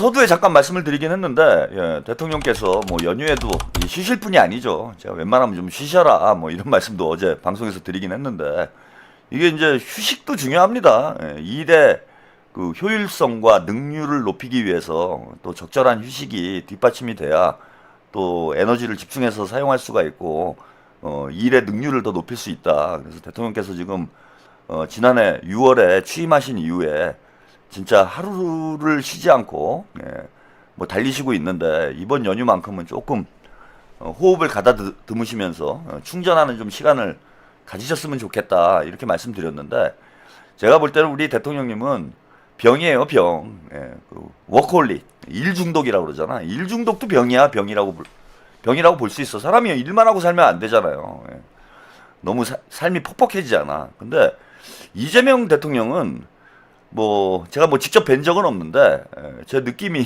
서두에 잠깐 말씀을 드리긴 했는데, 예, 대통령께서 뭐 연휴에도 쉬실 분이 아니죠. 제가 웬만하면 좀 쉬셔라 뭐 이런 말씀도 어제 방송에서 드리긴 했는데, 이게 이제 휴식도 중요합니다. 예, 일의 그 효율성과 능률을 높이기 위해서 또 적절한 휴식이 뒷받침이 돼야 또 에너지를 집중해서 사용할 수가 있고, 일의 능률을 더 높일 수 있다. 그래서 대통령께서 지금 지난해 6월에 취임하신 이후에 진짜 하루를 쉬지 않고, 예, 뭐 달리시고 있는데, 이번 연휴만큼은 조금 호흡을 가다듬으시면서 충전하는 좀 시간을 가지셨으면 좋겠다 이렇게 말씀드렸는데, 제가 볼 때는 우리 대통령님은 병이에요, 병. 예, 그 워커홀릭, 일 중독이라고 그러잖아. 일 중독도 병이야, 병이라고 볼 수 있어. 사람이 일만 하고 살면 안 되잖아요. 예. 너무 삶이 퍽퍽해지잖아. 근데 이재명 대통령은 뭐 제가 뭐 직접 뵌 적은 없는데, 제 느낌이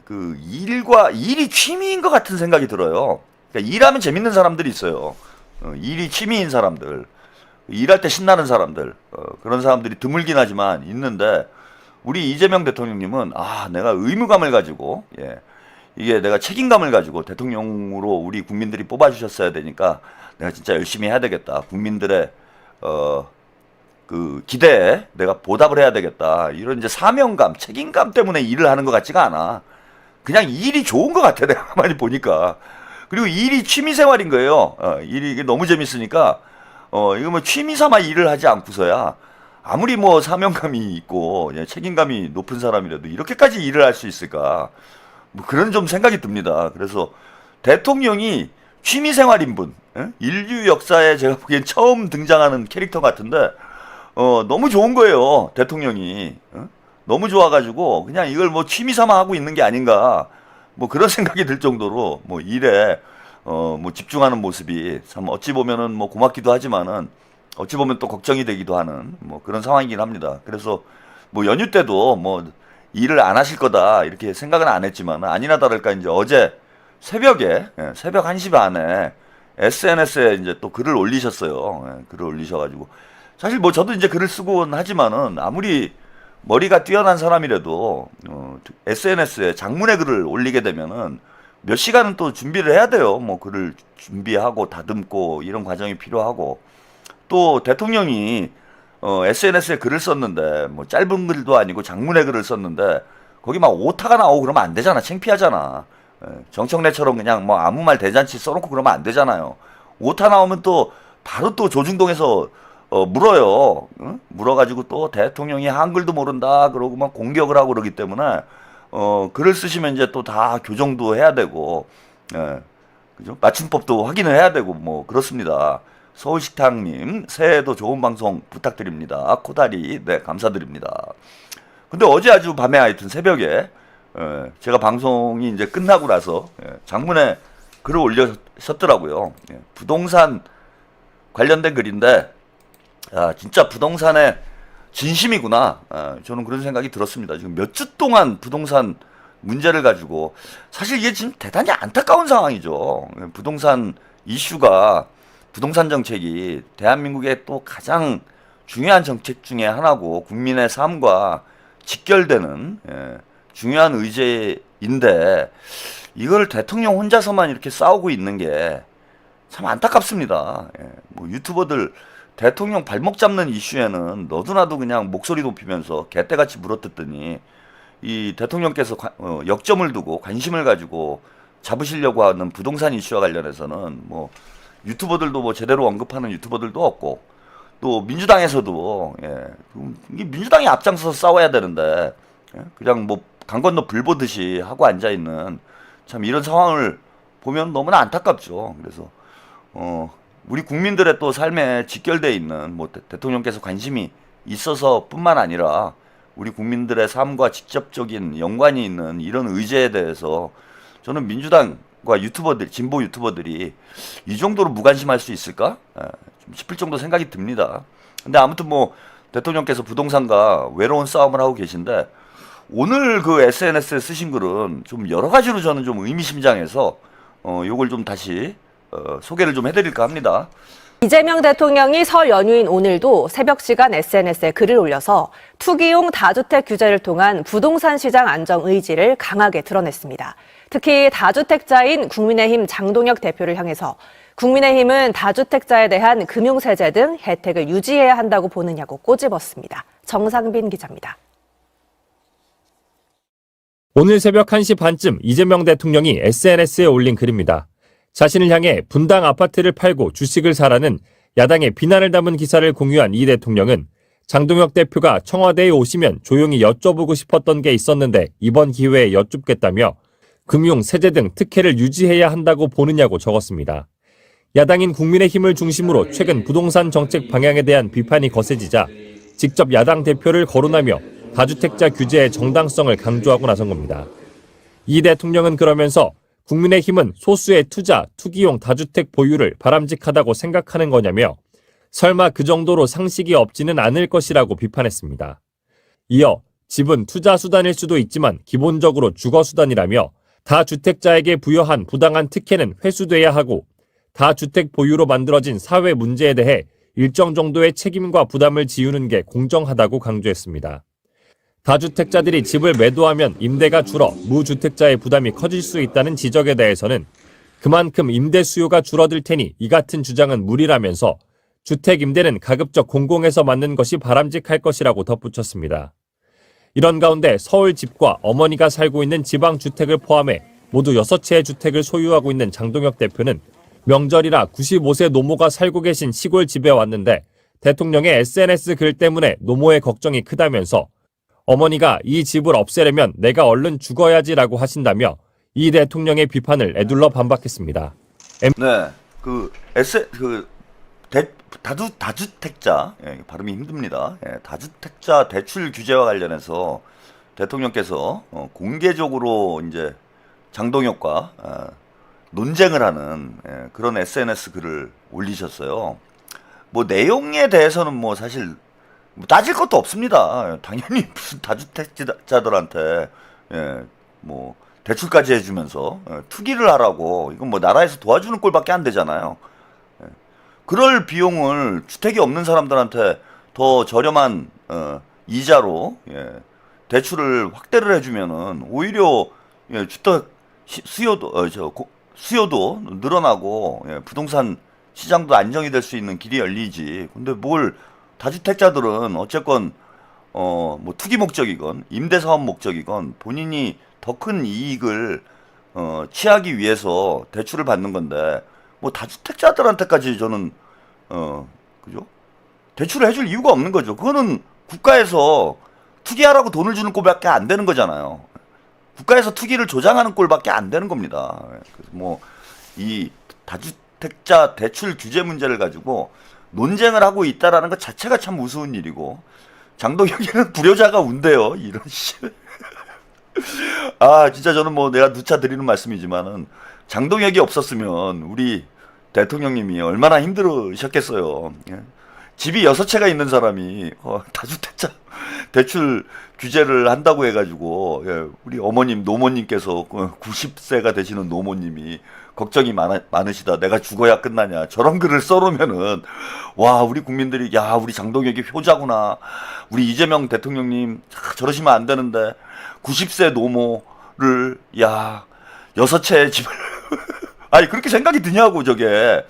그 일이 취미인 것 같은 생각이 들어요. 그러니까 일하면 재밌는 사람들이 있어요. 일이 취미인 사람들, 일할 때 신나는 사람들, 그런 사람들이 드물긴 하지만 있는데, 우리 이재명 대통령님은 내가 의무감을 가지고, 예, 이게 내가 책임감을 가지고 대통령으로 우리 국민들이 뽑아주셨어야 되니까 내가 진짜 열심히 해야 되겠다. 국민들의 그 기대에 내가 보답을 해야 되겠다. 이런 이제 사명감, 책임감 때문에 일을 하는 것 같지가 않아. 그냥 일이 좋은 것 같아. 내가 가만히 보니까. 그리고 일이 취미생활인 거예요. 일이 이게 너무 재밌으니까 이거 뭐 취미 삼아 일을 하지 않고서야, 아무리 뭐 사명감이 있고, 예, 책임감이 높은 사람이라도 이렇게까지 일을 할 수 있을까? 뭐 그런 좀 생각이 듭니다. 그래서 대통령이 취미생활인 분, 예? 인류 역사에 제가 보기엔 처음 등장하는 캐릭터 같은데, 너무 좋은 거예요. 대통령이. 너무 좋아가지고 그냥 이걸 뭐 취미 삼아 하고 있는 게 아닌가, 뭐 그런 생각이 들 정도로 뭐 일에 뭐 집중하는 모습이 참 어찌 보면은 뭐 고맙기도 하지만은 어찌 보면 또 걱정이 되기도 하는 뭐 그런 상황이긴 합니다. 그래서 뭐 연휴 때도 뭐 일을 안 하실 거다 이렇게 생각은 안 했지만, 아니나 다를까 이제 어제 새벽에, 새벽 1시 반에 SNS에 이제 또 글을 올리셨어요. 글을 올리셔가지고, 사실 뭐 저도 이제 글을 쓰곤 하지만은 아무리 머리가 뛰어난 사람이라도 SNS에 장문의 글을 올리게 되면은 몇 시간은 또 준비를 해야 돼요. 뭐 글을 준비하고 다듬고 이런 과정이 필요하고, 또 대통령이 SNS에 글을 썼는데 뭐 짧은 글도 아니고 장문의 글을 썼는데 거기 막 오타가 나오고 그러면 안 되잖아. 창피하잖아. 정청래처럼 그냥 뭐 아무 말 대잔치 써놓고 그러면 안 되잖아요. 오타 나오면 또 바로 또 조중동에서 물어요. 응? 물어가지고 또 대통령이 한글도 모른다 그러고 막 공격을 하고 그러기 때문에 글을 쓰시면 이제 또 다 교정도 해야 되고, 예, 그죠? 맞춤법도 확인을 해야 되고 뭐 그렇습니다. 서울식당님, 새해에도 좋은 방송 부탁드립니다. 코다리, 네, 감사드립니다. 근데 어제 아주 밤에 하여튼 새벽에 제가 방송이 이제 끝나고 나서 장문에 글을 올려셨더라고요. 부동산 관련된 글인데, 진짜 부동산의 진심이구나. 저는 그런 생각이 들었습니다. 지금 몇 주 동안 부동산 문제를 가지고, 사실 이게 지금 대단히 안타까운 상황이죠. 부동산 이슈가, 부동산 정책이 대한민국의 또 가장 중요한 정책 중에 하나고 국민의 삶과 직결되는, 중요한 의제인데, 이걸 대통령 혼자서만 이렇게 싸우고 있는 게 참 안타깝습니다. 뭐 유튜버들 대통령 발목 잡는 이슈에는 너도나도 그냥 목소리 높이면서 개떼같이 물어뜯더니, 이 대통령께서 역점을 두고 관심을 가지고 잡으시려고 하는 부동산 이슈와 관련해서는 뭐 유튜버들도 뭐 제대로 언급하는 유튜버들도 없고, 또 민주당에서도, 이게 민주당이 앞장서서 싸워야 되는데, 그냥 뭐 강 건너 불 보듯이 하고 앉아 있는, 참 이런 상황을 보면 너무나 안타깝죠. 그래서 우리 국민들의 또 삶에 직결되어 있는, 뭐 대통령께서 관심이 있어서뿐만 아니라 우리 국민들의 삶과 직접적인 연관이 있는 이런 의제에 대해서 저는 민주당과 유튜버들, 진보 유튜버들이 이 정도로 무관심할 수 있을까? 좀 싶을 정도 생각이 듭니다. 근데 아무튼 뭐 대통령께서 부동산과 외로운 싸움을 하고 계신데, 오늘 그 SNS에 쓰신 글은 좀 여러 가지로 저는 좀 의미심장해서 요걸 좀 다시 소개를 좀 해드릴까 합니다. 이재명 대통령이 설 연휴인 오늘도 새벽 시간 SNS에 글을 올려서 투기용 다주택 규제를 통한 부동산 시장 안정 의지를 강하게 드러냈습니다. 특히 다주택자인 국민의힘 장동혁 대표를 향해서 국민의힘은 다주택자에 대한 금융세제 등 혜택을 유지해야 한다고 보느냐고 꼬집었습니다. 정상빈 기자입니다. 오늘 새벽 1시 반쯤 이재명 대통령이 SNS에 올린 글입니다. 자신을 향해 분당 아파트를 팔고 주식을 사라는 야당의 비난을 담은 기사를 공유한 이 대통령은 장동혁 대표가 청와대에 오시면 조용히 여쭤보고 싶었던 게 있었는데 이번 기회에 여쭙겠다며 금융, 세제 등 특혜를 유지해야 한다고 보느냐고 적었습니다. 야당인 국민의힘을 중심으로 최근 부동산 정책 방향에 대한 비판이 거세지자 직접 야당 대표를 거론하며 다주택자 규제의 정당성을 강조하고 나선 겁니다. 이 대통령은 그러면서 국민의힘은 소수의 투자, 투기용 다주택 보유를 바람직하다고 생각하는 거냐며 설마 그 정도로 상식이 없지는 않을 것이라고 비판했습니다. 이어 집은 투자 수단일 수도 있지만 기본적으로 주거 수단이라며 다주택자에게 부여한 부당한 특혜는 회수돼야 하고 다주택 보유로 만들어진 사회 문제에 대해 일정 정도의 책임과 부담을 지우는 게 공정하다고 강조했습니다. 다주택자들이 집을 매도하면 임대가 줄어 무주택자의 부담이 커질 수 있다는 지적에 대해서는 그만큼 임대 수요가 줄어들 테니 이 같은 주장은 무리라면서 주택 임대는 가급적 공공에서 맡는 것이 바람직할 것이라고 덧붙였습니다. 이런 가운데 서울 집과 어머니가 살고 있는 지방주택을 포함해 모두 6채의 주택을 소유하고 있는 장동혁 대표는 명절이라 95세 노모가 살고 계신 시골 집에 왔는데 대통령의 SNS 글 때문에 노모의 걱정이 크다면서 어머니가 이 집을 없애려면 내가 얼른 죽어야지라고 하신다며 이 대통령의 비판을 에둘러 반박했습니다. 네, 다주택자, 발음이 힘듭니다. 다주택자 대출 규제와 관련해서 대통령께서 공개적으로 이제 장동혁과 논쟁을 하는 그런 SNS 글을 올리셨어요. 뭐 내용에 대해서는 뭐 사실 따질 것도 없습니다. 당연히 무슨 다주택자들한테 뭐 대출까지 해주면서 투기를 하라고 이건 뭐 나라에서 도와주는 꼴밖에 안 되잖아요. 그럴 비용을 주택이 없는 사람들한테 더 저렴한 이자로 대출을 확대를 해주면은 오히려 주택 수요도 늘어나고 부동산 시장도 안정이 될 수 있는 길이 열리지. 근데 뭘 다주택자들은 어쨌건 뭐 투기 목적이건 임대사업 목적이건 본인이 더 큰 이익을 취하기 위해서 대출을 받는 건데 뭐 다주택자들한테까지 저는 그죠? 대출을 해줄 이유가 없는 거죠. 그거는 국가에서 투기하라고 돈을 주는 꼴밖에 안 되는 거잖아요. 국가에서 투기를 조장하는 꼴밖에 안 되는 겁니다. 그래서 뭐 이 다주택자 대출 규제 문제를 가지고 논쟁을 하고 있다라는 것 자체가 참 우스운 일이고 장동혁이는 불효자가 운대요. 이런 씨. 아 진짜 저는 뭐 내가 누차 드리는 말씀이지만은 장동혁이 없었으면 우리 대통령님이 얼마나 힘들으셨겠어요. 집이 6채가 있는 사람이 다주택자 대출 규제를 한다고 해가지고 우리 어머님 노모님께서 90세가 되시는 노모님이 걱정이 많으시다. 내가 죽어야 끝나냐. 저런 글을 써놓으면은 와 우리 국민들이 야 우리 장동혁이 효자구나. 우리 이재명 대통령님 저러시면 안 되는데 90세 노모를 야 6채의 집을 아니 그렇게 생각이 드냐고 저게.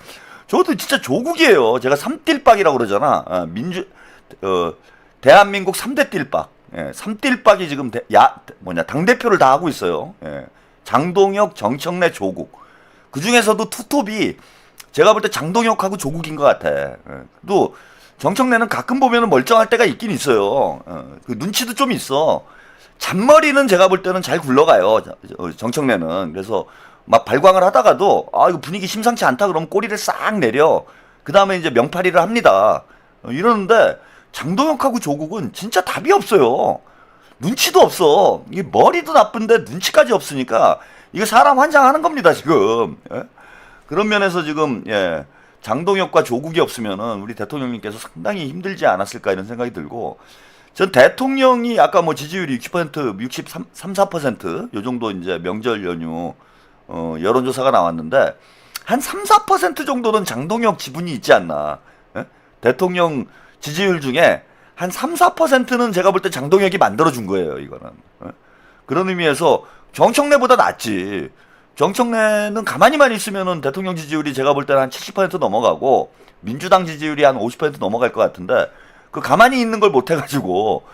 저도 진짜 조국이에요. 제가 3띨박이라고 그러잖아. 대한민국 3대 띨박. 3띨박이 지금 당대표를 다 하고 있어요. 장동혁, 정청래, 조국. 그 중에서도 투톱이 제가 볼 때 장동혁하고 조국인 것 같아. 또 정청래는 가끔 보면 멀쩡할 때가 있긴 있어요. 그 눈치도 좀 있어. 잔머리는 제가 볼 때는 잘 굴러가요. 정청래는. 그래서 막 발광을 하다가도 이거 분위기 심상치 않다 그러면 꼬리를 싹 내려. 그 다음에 이제 명파리를 합니다. 이러는데 장동혁하고 조국은 진짜 답이 없어요. 눈치도 없어. 이게 머리도 나쁜데 눈치까지 없으니까 이거 사람 환장하는 겁니다 지금. 그런 면에서 지금 장동혁과 조국이 없으면은 우리 대통령님께서 상당히 힘들지 않았을까 이런 생각이 들고, 전 대통령이 아까 뭐 지지율이 60%, 63, 4%요 정도 이제 명절 연휴 여론조사가 나왔는데 한 3, 4% 정도는 장동혁 지분이 있지 않나. 예? 대통령 지지율 중에 한 3, 4%는 제가 볼 때 장동혁이 만들어준 거예요, 이거는. 예? 그런 의미에서 정청래보다 낫지. 정청래는 가만히만 있으면은 대통령 지지율이 제가 볼 때는 한 70% 넘어가고 민주당 지지율이 한 50% 넘어갈 것 같은데 그 가만히 있는 걸 못 해가지고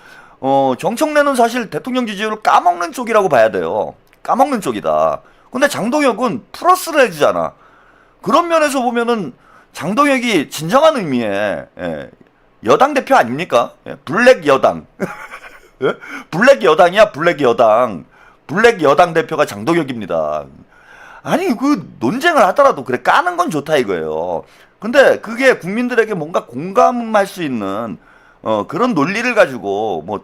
정청래는 사실 대통령 지지율을 까먹는 쪽이라고 봐야 돼요. 까먹는 쪽이다. 근데 장동혁은 플러스를 해주잖아. 그런 면에서 보면은 장동혁이 진정한 의미의 여당 대표 아닙니까? 블랙 여당. 블랙 여당이야, 블랙 여당. 블랙 여당 대표가 장동혁입니다. 아니, 그 논쟁을 하더라도 그래 까는 건 좋다 이거예요. 근데 그게 국민들에게 뭔가 공감할 수 있는 그런 논리를 가지고 뭐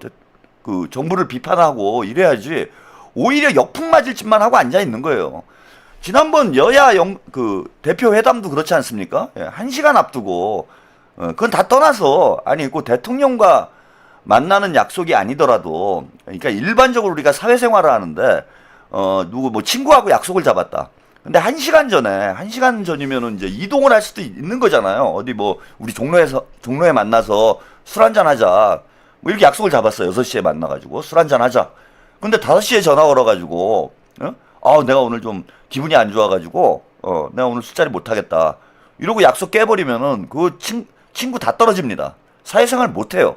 그 정부를 비판하고 이래야지 오히려 역풍 맞을 짓만 하고 앉아 있는 거예요. 지난번 여야 그 대표 회담도 그렇지 않습니까? 1시간 앞두고 그건 다 떠나서 아니 그 대통령과 만나는 약속이 아니더라도 그러니까 일반적으로 우리가 사회생활을 하는데 누구 뭐 친구하고 약속을 잡았다. 근데 1시간 전에 1시간 전이면은 이제 이동을 할 수도 있는 거잖아요. 어디 뭐 우리 종로에 만나서 술 한잔 하자. 뭐 이렇게 약속을 잡았어요. 6시에 만나가지고 술 한잔 하자. 근데 5시에 전화 걸어가지고 내가 오늘 좀 기분이 안 좋아가지고 내가 오늘 술자리 못 하겠다. 이러고 약속 깨버리면은 그 친구 다 떨어집니다. 사회생활 못 해요.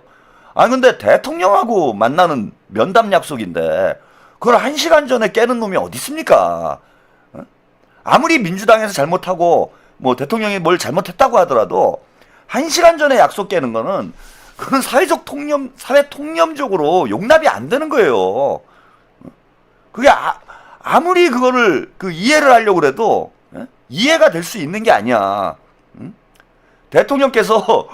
근데 대통령하고 만나는 면담 약속인데 그걸 1시간 전에 깨는 놈이 어디 있습니까? 아무리 민주당에서 잘못하고 뭐 대통령이 뭘 잘못했다고 하더라도 1시간 전에 약속 깨는 거는 그건 사회 통념적으로 용납이 안 되는 거예요. 그게 아무리 그거를 이해를 하려고 그래도 이해가 될 수 있는 게 아니야. 대통령께서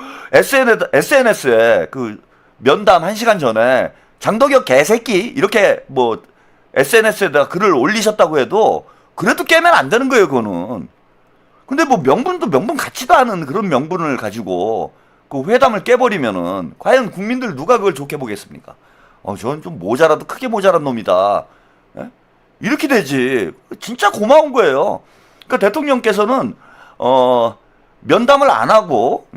SNS에 그 면담 1시간 전에 장덕혁 개새끼 이렇게 뭐 SNS에다가 글을 올리셨다고 해도 그래도 깨면 안 되는 거예요, 그거는. 근데 뭐 명분 같지도 않은 그런 명분을 가지고 그 회담을 깨버리면은 과연 국민들 누가 그걸 좋게 보겠습니까? 저는 좀 크게 모자란 놈이다. 예? 이렇게 되지. 진짜 고마운 거예요. 그러니까 대통령께서는 면담을 안 하고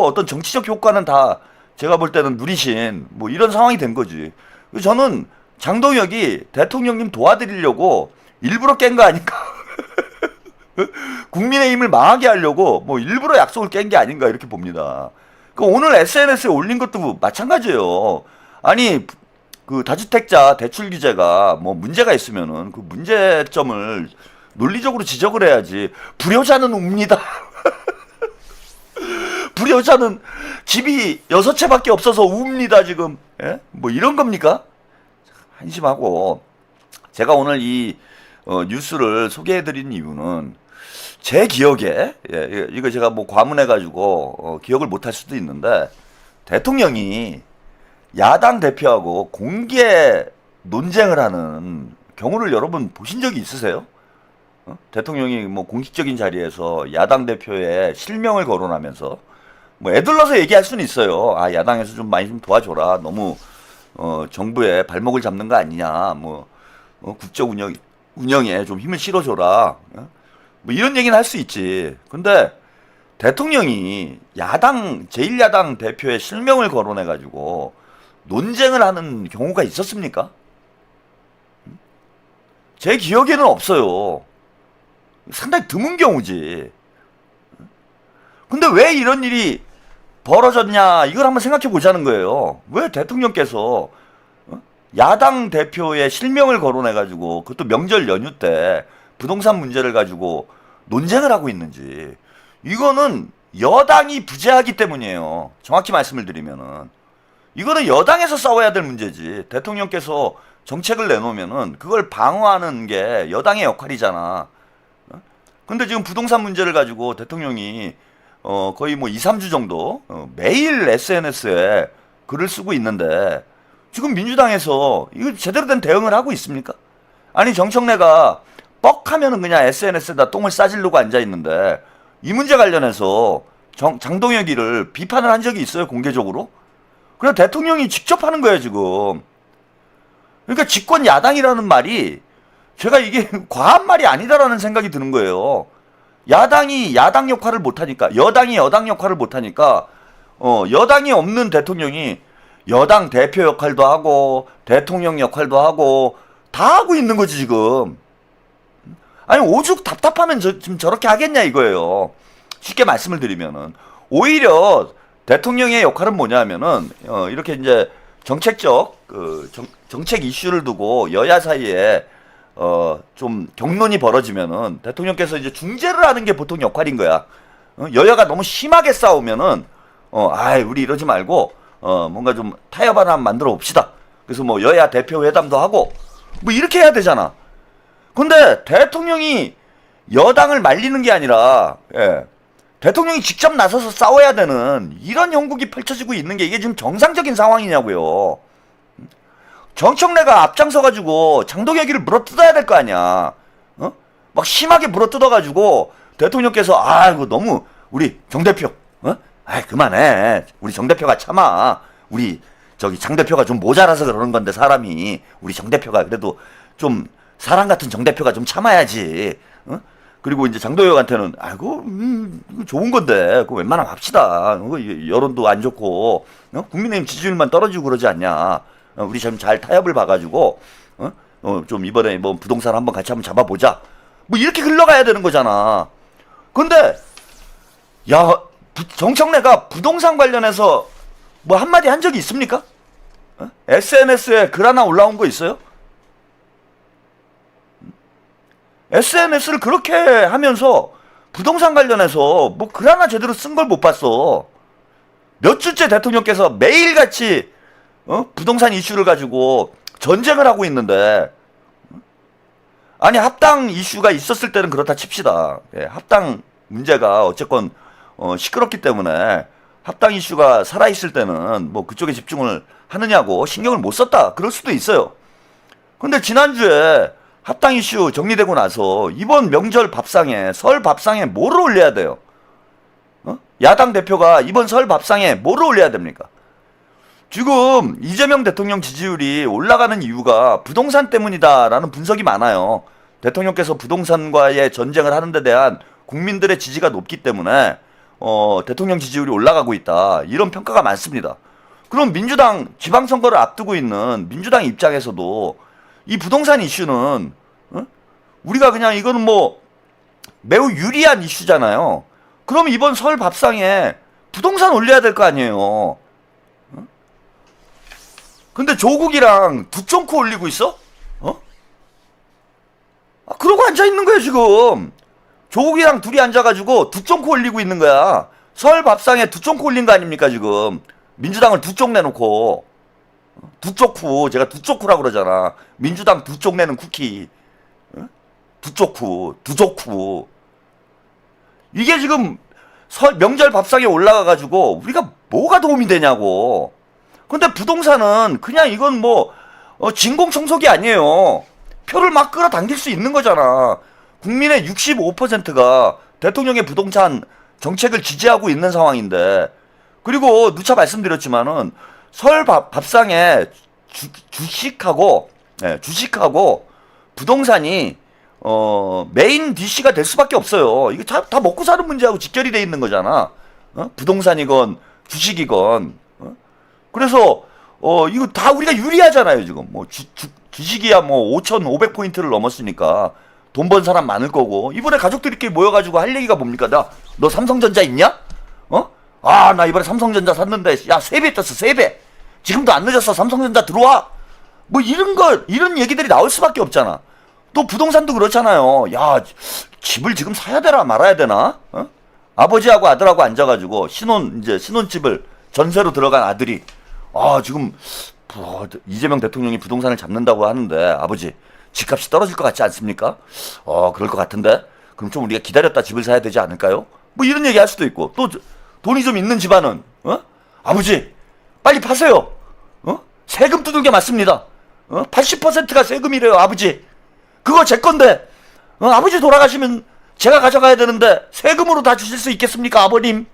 어떤 정치적 효과는 다 제가 볼 때는 누리신 뭐 이런 상황이 된 거지. 저는 장동혁이 대통령님 도와드리려고 일부러 깬 거 아닌가? 국민의힘을 망하게 하려고 뭐 일부러 약속을 깬 게 아닌가 이렇게 봅니다. 오늘 SNS에 올린 것도 마찬가지예요. 아니 그 다주택자 대출 규제가 뭐 문제가 있으면은 그 문제점을 논리적으로 지적을 해야지. 불효자는 웁니다. 불효자는 집이 6채밖에 없어서 웁니다 지금. 뭐 이런 겁니까? 한심하고 제가 오늘 이 뉴스를 소개해드린 이유는 제 기억에 이거 제가 뭐 과문해가지고 기억을 못할 수도 있는데 대통령이 야당 대표하고 공개 논쟁을 하는 경우를 여러분 보신 적이 있으세요? 대통령이 뭐 공식적인 자리에서 야당 대표의 실명을 거론하면서 뭐 애들러서 얘기할 수는 있어요. 야당에서 좀 많이 좀 도와줘라. 너무 정부의 발목을 잡는 거 아니냐. 뭐 국정 운영에 좀 힘을 실어줘라. 뭐 이런 얘기는 할 수 있지. 근데 대통령이 제1야당 대표의 실명을 거론해가지고 논쟁을 하는 경우가 있었습니까? 제 기억에는 없어요. 상당히 드문 경우지. 근데 왜 이런 일이 벌어졌냐, 이걸 한번 생각해 보자는 거예요. 왜 대통령께서 야당 대표의 실명을 거론해가지고 그것도 명절 연휴 때 부동산 문제를 가지고 논쟁을 하고 있는지. 이거는 여당이 부재하기 때문이에요. 정확히 말씀을 드리면은. 이거는 여당에서 싸워야 될 문제지. 대통령께서 정책을 내놓으면은 그걸 방어하는 게 여당의 역할이잖아. 근데 지금 부동산 문제를 가지고 대통령이 거의 뭐 2, 3주 정도 매일 SNS에 글을 쓰고 있는데 지금 민주당에서 이거 제대로 된 대응을 하고 있습니까? 아니 정청래가 뻑하면은 그냥 SNS에다 똥을 싸지르고 앉아 있는데 이 문제 관련해서 장동혁이를 비판을 한 적이 있어요, 공개적으로? 그래 대통령이 직접 하는 거예요, 지금. 그러니까 집권 야당이라는 말이 제가 이게 과한 말이 아니다라는 생각이 드는 거예요. 야당이 야당 역할을 못하니까, 여당이 여당 역할을 못하니까, 여당이 없는 대통령이 여당 대표 역할도 하고, 대통령 역할도 하고, 다 하고 있는 거지, 지금. 아니, 오죽 답답하면 지금 저렇게 하겠냐, 이거예요. 쉽게 말씀을 드리면은. 오히려 대통령의 역할은 뭐냐면은, 이렇게 이제 정책적, 정책 이슈를 두고 여야 사이에, 좀 경론이 벌어지면은 대통령께서 이제 중재를 하는 게 보통 역할인 거야. 여야가 너무 심하게 싸우면은, 우리 이러지 말고, 뭔가 좀 타협 하나 만들어 봅시다. 그래서 뭐 여야 대표 회담도 하고, 뭐 이렇게 해야 되잖아. 근데 대통령이 여당을 말리는 게 아니라, 대통령이 직접 나서서 싸워야 되는 이런 형국이 펼쳐지고 있는 게 이게 지금 정상적인 상황이냐고요. 정청래가 앞장서가지고 장동혁이를 물어뜯어야 될 거 아니야. 막 심하게 물어뜯어가지고 대통령께서 이거 너무 우리 정 대표, 그만해. 우리 정 대표가 참아. 우리 저기 장 대표가 좀 모자라서 그러는 건데 사람이 우리 정 대표가 그래도 좀 사람 같은 정 대표가 좀 참아야지. 그리고 이제 장동혁한테는 이거 좋은 건데 그거 웬만하면 합시다. 여론도 안 좋고 국민의힘 지지율만 떨어지고 그러지 않냐. 우리 좀 잘 타협을 봐가지고 좀 이번에 뭐 부동산 한번 같이 한번 잡아보자. 뭐 이렇게 흘러가야 되는 거잖아. 근데 정청래가 부동산 관련해서 뭐 한마디 한 적이 있습니까? SNS에 글 하나 올라온 거 있어요? SNS를 그렇게 하면서 부동산 관련해서 뭐 글 하나 제대로 쓴 걸 못 봤어. 몇 주째 대통령께서 매일같이 부동산 이슈를 가지고 전쟁을 하고 있는데, 아니 합당 이슈가 있었을 때는 그렇다 칩시다. 합당 문제가 어쨌건 시끄럽기 때문에 합당 이슈가 살아있을 때는 뭐 그쪽에 집중을 하느냐고 신경을 못 썼다 그럴 수도 있어요. 근데 지난주에 합당 이슈 정리되고 나서 이번 명절 밥상에, 설 밥상에 뭐를 올려야 돼요? 야당 대표가 이번 설 밥상에 뭐를 올려야 됩니까? 지금 이재명 대통령 지지율이 올라가는 이유가 부동산 때문이다라는 분석이 많아요. 대통령께서 부동산과의 전쟁을 하는 데 대한 국민들의 지지가 높기 때문에 대통령 지지율이 올라가고 있다. 이런 평가가 많습니다. 그럼 민주당 지방선거를 앞두고 있는 민주당 입장에서도 이 부동산 이슈는 우리가 그냥 이거는 뭐 매우 유리한 이슈잖아요. 그럼 이번 설 밥상에 부동산 올려야 될 거 아니에요. 근데 조국이랑 두쫑코 올리고 있어? 그러고 앉아있는 거야 지금. 조국이랑 둘이 앉아가지고 두쫑코 올리고 있는 거야. 설 밥상에 두쫑코 올린 거 아닙니까 지금. 민주당을 두 쪽 내놓고. 두쪽쿠, 제가 두쪽쿠라고 그러잖아. 민주당 두 쪽 내는 쿠키. 두쪽쿠, 두쪽쿠. 이게 지금 명절 밥상에 올라가가지고 우리가 뭐가 도움이 되냐고. 근데 부동산은 그냥 이건 뭐 진공청소기 아니에요. 표를 막 끌어당길 수 있는 거잖아. 국민의 65%가 대통령의 부동산 정책을 지지하고 있는 상황인데, 그리고 누차 말씀드렸지만은 설 밥상에 주식하고 부동산이 메인 DC가 될 수밖에 없어요. 이거 다 먹고 사는 문제하고 직결이 돼 있는 거잖아. 부동산이건 주식이건. 그래서 이거 다 우리가 유리하잖아요 지금. 뭐 주식이야 뭐 5,500포인트를 넘었으니까 돈 번 사람 많을 거고. 이번에 가족들끼리 모여가지고 할 얘기가 뭡니까? 너 삼성전자 있냐? 나 이번에 삼성전자 샀는데 야 3배 떴어 3배. 지금도 안 늦었어. 삼성전자 들어와. 뭐 이런 얘기들이 나올 수밖에 없잖아. 또 부동산도 그렇잖아요. 야, 집을 지금 사야 되나 말아야 되나? 아버지하고 아들하고 앉아가지고 신혼집을 전세로 들어간 아들이 지금 이재명 대통령이 부동산을 잡는다고 하는데 아버지 집값이 떨어질 것 같지 않습니까? 그럴 것 같은데 그럼 좀 우리가 기다렸다 집을 사야 되지 않을까요? 뭐 이런 얘기 할 수도 있고, 또 돈이 좀 있는 집안은 아버지 빨리 파세요. 세금 두들겨 맞습니다. 80%가 세금이래요 아버지. 그거 제 건데 아버지 돌아가시면 제가 가져가야 되는데 세금으로 다 주실 수 있겠습니까 아버님?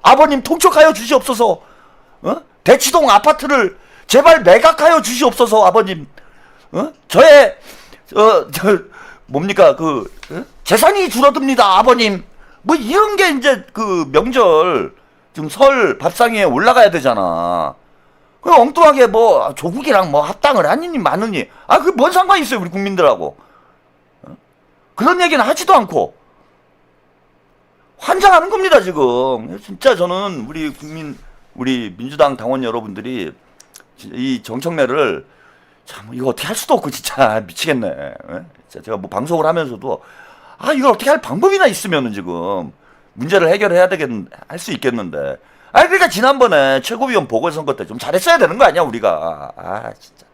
아버님 통촉하여 주시옵소서. 대치동 아파트를 제발 매각하여 주시옵소서 아버님. 저의 뭡니까 재산이 줄어듭니다, 아버님. 뭐 이런 게 이제 그 명절 지금 설 밥상에 올라가야 되잖아. 그 엉뚱하게 뭐 조국이랑 뭐 합당을 하느니 마느니 그게 뭔 상관이 있어요 우리 국민들하고. 그런 얘기는 하지도 않고 환장하는 겁니다 지금. 진짜 저는 우리 우리 민주당 당원 여러분들이 이 정청래를 참 이거 어떻게 할 수도 없고 진짜 미치겠네. 진짜 제가 뭐 방송을 하면서도 이걸 어떻게 할 방법이나 있으면은 지금 문제를 해결해야 할 수 있겠는데. 그러니까 지난번에 최고위원 보궐선거 때 좀 잘했어야 되는 거 아니야 우리가. 진짜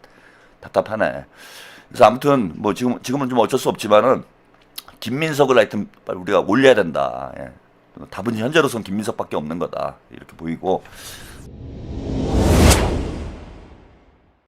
답답하네. 그래서 아무튼 뭐 지금은 좀 어쩔 수 없지만은 김민석을 하여튼 빨리 우리가 올려야 된다. 답은 현재로선 김민석밖에 없는 거다 이렇게 보이고.